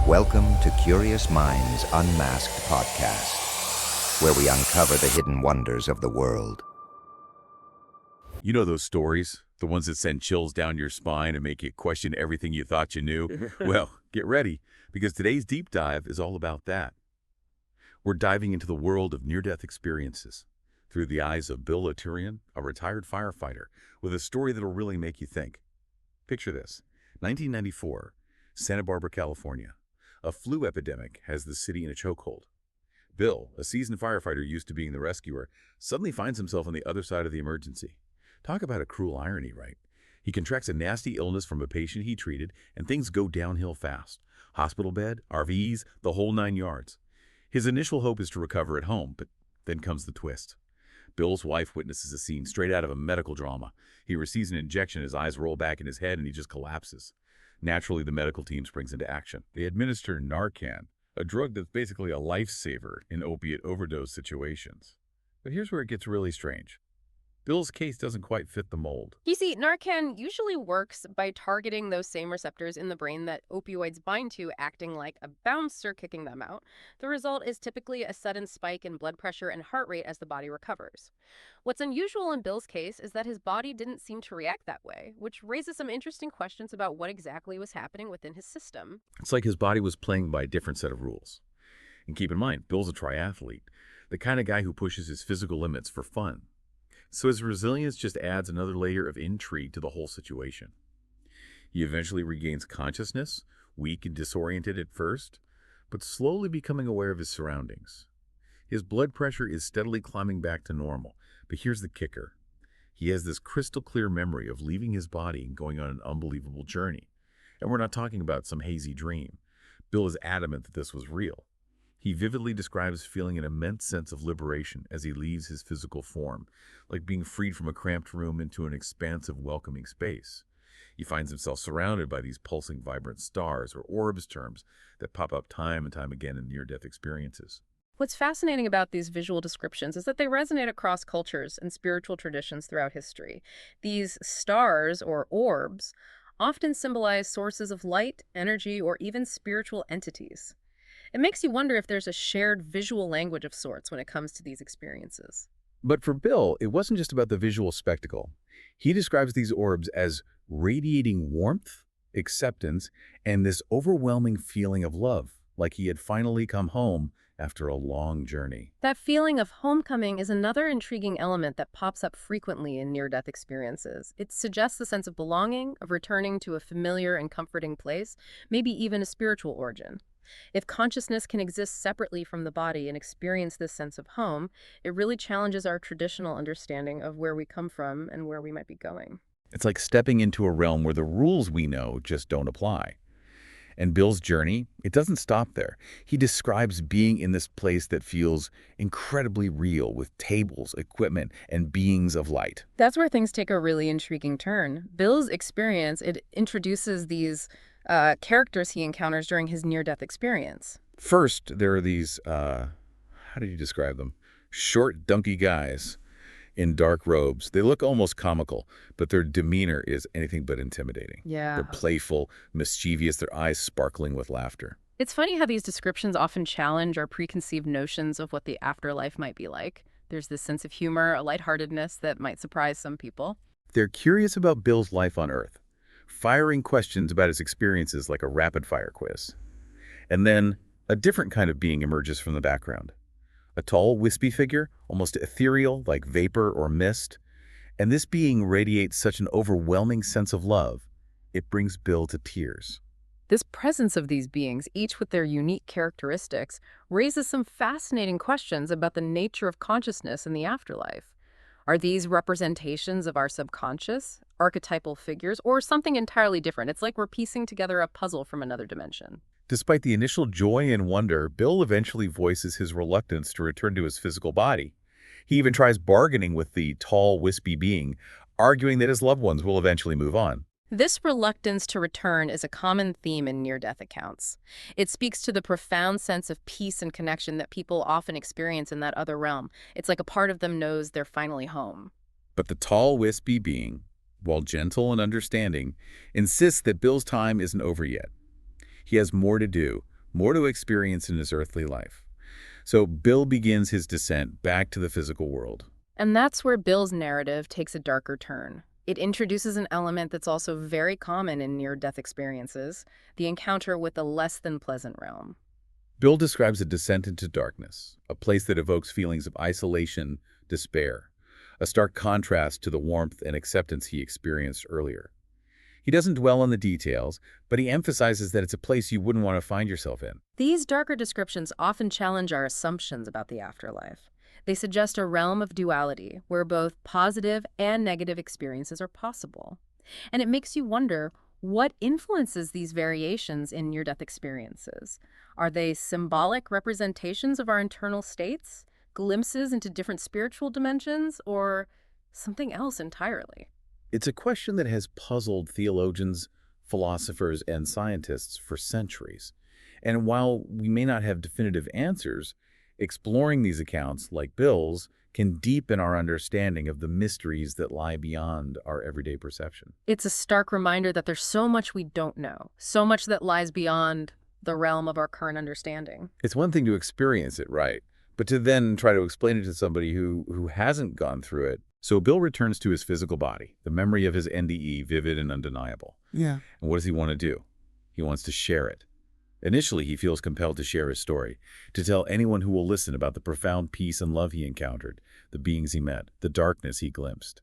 Welcome to Curious Minds Unmasked podcast, where we uncover the hidden wonders of the world. You know those stories? The ones that send chills down your spine and make you question everything you thought you knew? Well, get ready, because today's deep dive is all about that. We're diving into the world of near-death experiences through the eyes of Bill Laturian, a retired firefighter, with a story that'll really make you think. Picture this: 1994, Santa Barbara, California. A flu epidemic has the city in a chokehold. Bill, a seasoned firefighter used to being the rescuer, suddenly finds himself on the other side of the emergency. Talk about a cruel irony, right? He contracts a nasty illness from a patient he treated, and things go downhill fast. Hospital bed, RVs, the whole 9 yards. His initial hope is to recover at home, but then comes the twist. Bill's wife witnesses a scene straight out of a medical drama. He receives an injection, his eyes roll back in his head, and he just collapses. Naturally, the medical team springs into action. They administer Narcan, a drug that's basically a lifesaver in opiate overdose situations. But here's where it gets really strange. Bill's case doesn't quite fit the mold. You see, Narcan usually works by targeting those same receptors in the brain that opioids bind to, acting like a bouncer kicking them out. The result is typically a sudden spike in blood pressure and heart rate as the body recovers. What's unusual in Bill's case is that his body didn't seem to react that way, which raises some interesting questions about what exactly was happening within his system. It's like his body was playing by a different set of rules. And keep in mind, Bill's a triathlete, the kind of guy who pushes his physical limits for fun. So his resilience just adds another layer of intrigue to the whole situation. He eventually regains consciousness, weak and disoriented at first, but slowly becoming aware of his surroundings. His blood pressure is steadily climbing back to normal, but here's the kicker. He has this crystal clear memory of leaving his body and going on an unbelievable journey. And we're not talking about some hazy dream. Bill is adamant that this was real. He vividly describes feeling an immense sense of liberation as he leaves his physical form, like being freed from a cramped room into an expansive, welcoming space. He finds himself surrounded by these pulsing, vibrant stars, or orbs terms, that pop up time and time again in near-death experiences. What's fascinating about these visual descriptions is that they resonate across cultures and spiritual traditions throughout history. These stars, or orbs, often symbolize sources of light, energy, or even spiritual entities. It makes you wonder if there's a shared visual language of sorts when it comes to these experiences. But for Bill, it wasn't just about the visual spectacle. He describes these orbs as radiating warmth, acceptance, and this overwhelming feeling of love, like he had finally come home after a long journey. That feeling of homecoming is another intriguing element that pops up frequently in near-death experiences. It suggests a sense of belonging, of returning to a familiar and comforting place, maybe even a spiritual origin. If consciousness can exist separately from the body and experience this sense of home, it really challenges our traditional understanding of where we come from and where we might be going. It's like stepping into a realm where the rules we know just don't apply. And Bill's journey, it doesn't stop there. He describes being in this place that feels incredibly real, with tables, equipment, and beings of light. That's where things take a really intriguing turn. Bill's experience, it introduces these characters he encounters during his near-death experience. First, there are these, how did you describe them? Short, dunky guys in dark robes. They look almost comical, but their demeanor is anything but intimidating. Yeah. They're playful, mischievous, their eyes sparkling with laughter. It's funny how these descriptions often challenge our preconceived notions of what the afterlife might be like. There's this sense of humor, a lightheartedness that might surprise some people. They're curious about Bill's life on Earth, firing questions about his experiences like a rapid-fire quiz. And then a different kind of being emerges from the background. A tall, wispy figure, almost ethereal, like vapor or mist. And this being radiates such an overwhelming sense of love, it brings Bill to tears. This presence of these beings, each with their unique characteristics, raises some fascinating questions about the nature of consciousness in the afterlife. Are these representations of our subconscious, archetypal figures, or something entirely different? It's like we're piecing together a puzzle from another dimension. Despite the initial joy and wonder, Bill eventually voices his reluctance to return to his physical body. He even tries bargaining with the tall, wispy being, arguing that his loved ones will eventually move on. This reluctance to return is a common theme in near-death accounts. It speaks to the profound sense of peace and connection that people often experience in that other realm. It's like a part of them knows they're finally home. But the tall, wispy being, while gentle and understanding, insists that Bill's time isn't over yet. He has more to do, more to experience in his earthly life. So Bill begins his descent back to the physical world. And that's where Bill's narrative takes a darker turn. It introduces an element that's also very common in near-death experiences, the encounter with the less than pleasant realm. Bill describes a descent into darkness, a place that evokes feelings of isolation, despair, a stark contrast to the warmth and acceptance he experienced earlier. He doesn't dwell on the details, but he emphasizes that it's a place you wouldn't want to find yourself in. These darker descriptions often challenge our assumptions about the afterlife. They suggest a realm of duality where both positive and negative experiences are possible. And it makes you wonder, what influences these variations in near-death experiences? Are they symbolic representations of our internal states, glimpses into different spiritual dimensions, or something else entirely? It's a question that has puzzled theologians, philosophers, and scientists for centuries. And while we may not have definitive answers, exploring these accounts, like Bill's, can deepen our understanding of the mysteries that lie beyond our everyday perception. It's a stark reminder that there's so much we don't know, so much that lies beyond the realm of our current understanding. It's one thing to experience it, right? But to then try to explain it to somebody who hasn't gone through it. So Bill returns to his physical body, the memory of his NDE vivid and undeniable. Yeah. And what does he want to do? He wants to share it. Initially, he feels compelled to share his story, to tell anyone who will listen about the profound peace and love he encountered, the beings he met, the darkness he glimpsed.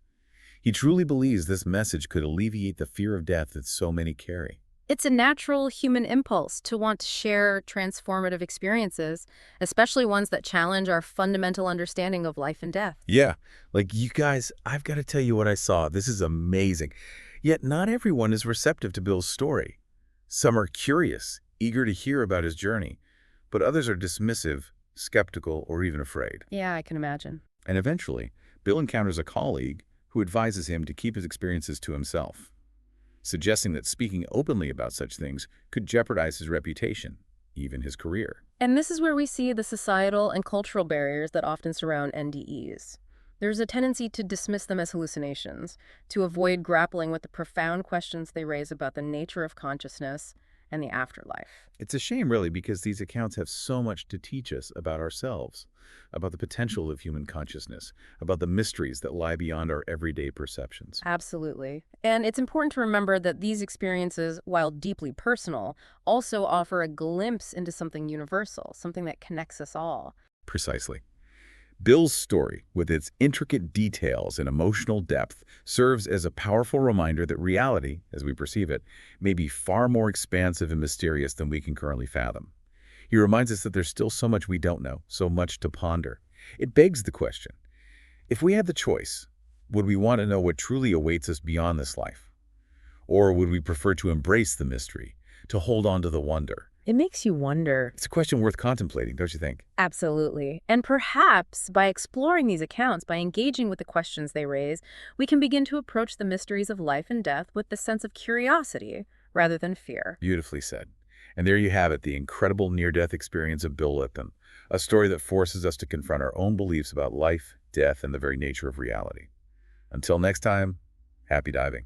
He truly believes this message could alleviate the fear of death that so many carry. It's a natural human impulse to want to share transformative experiences, especially ones that challenge our fundamental understanding of life and death. Yeah, like, you guys, I've got to tell you what I saw. This is amazing. Yet not everyone is receptive to Bill's story. Some are curious, eager to hear about his journey, but others are dismissive, skeptical, or even afraid. Yeah, I can imagine. And eventually, Bill encounters a colleague who advises him to keep his experiences to himself, suggesting that speaking openly about such things could jeopardize his reputation, even his career. And this is where we see the societal and cultural barriers that often surround NDEs. There's a tendency to dismiss them as hallucinations, to avoid grappling with the profound questions they raise about the nature of consciousness and the afterlife. It's a shame, really, because these accounts have so much to teach us about ourselves, about the potential of human consciousness, about the mysteries that lie beyond our everyday perceptions. Absolutely. And it's important to remember that these experiences, while deeply personal, also offer a glimpse into something universal, something that connects us all. Precisely. Bill's story, with its intricate details and emotional depth, serves as a powerful reminder that reality, as we perceive it, may be far more expansive and mysterious than we can currently fathom. He reminds us that there's still so much we don't know, so much to ponder. It begs the question, if we had the choice, would we want to know what truly awaits us beyond this life? Or would we prefer to embrace the mystery, to hold on to the wonder? It makes you wonder. It's a question worth contemplating, don't you think? Absolutely. And perhaps by exploring these accounts, by engaging with the questions they raise, we can begin to approach the mysteries of life and death with the sense of curiosity rather than fear. Beautifully said. And there you have it, the incredible near-death experience of Bill Letson, a story that forces us to confront our own beliefs about life, death, and the very nature of reality. Until next time, happy diving.